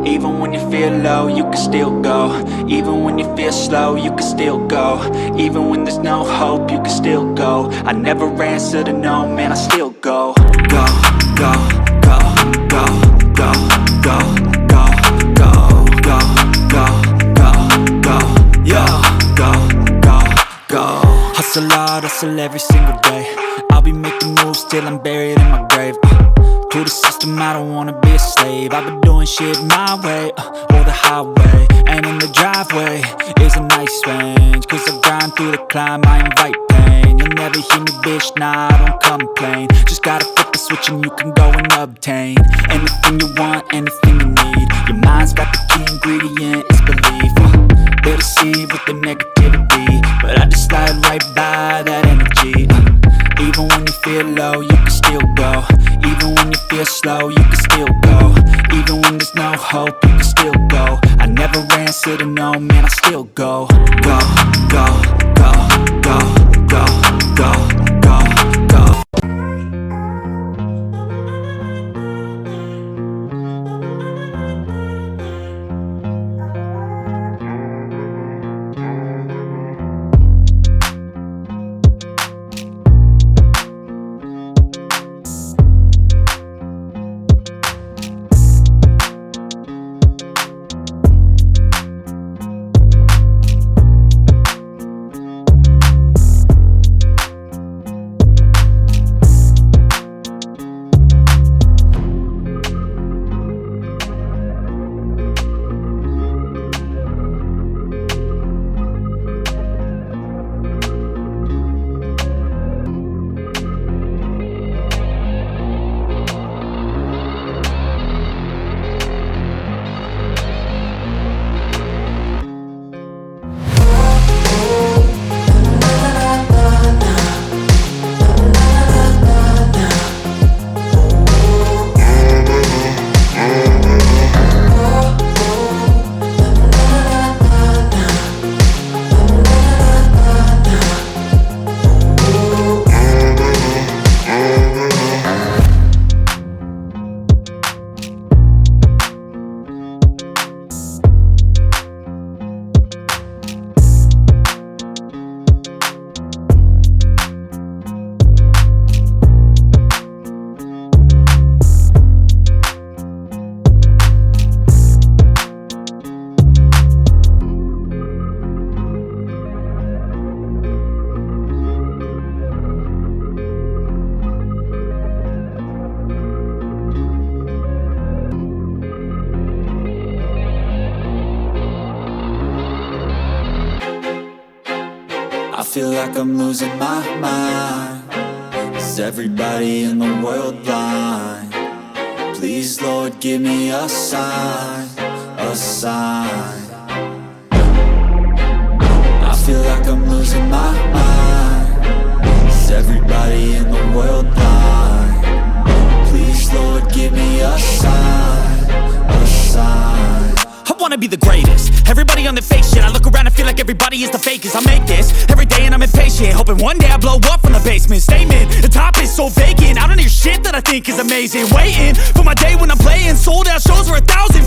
Even when you feel low, you can still go. Even when you feel slow, you can still go. Even when there's no hope, you can still go. I never answer to no, man, I still go. Go, go, go, go, go, go, go, go, go, go, go, go, yo, go, go, go. Hustle hard, hustle every single day. I'll be making moves till I'm buried in my grave. To the system, I don't wanna be a slave. I've been doing shit my way, or the highway. And in the driveway is a nice range. Cause I grind through the climb, I invite pain. You'll never hear me, bitch, nah, I don't complain. Just gotta flip the switch and you can go and obtain anything you want, anything you need. Your mind's got the key ingredient, it's belief. They deceive with the negativity, but I just slide right by that energy. Even when you feel low, you can still go. Even when you feel slow, you can still go. Even when there's no hope, you can still go. I never answer to no, man, I still go. Go, go, go, go, go, go, go, go. I feel like I'm losing my mind. Is everybody in the world blind? Please, Lord, give me a sign, a sign. I feel like I'm losing my mind. Is everybody in the world blind? Please, Lord, give me a sign, a sign. I wanna be the greatest. Everybody on the fake shit. I look around and feel like everybody is the fakest. I make this every day and I'm impatient, hoping one day I blow up from the basement. Statement, the top is so vacant. I don't hear shit that I think is amazing. Waiting for my day when I'm playing sold out shows for 1,000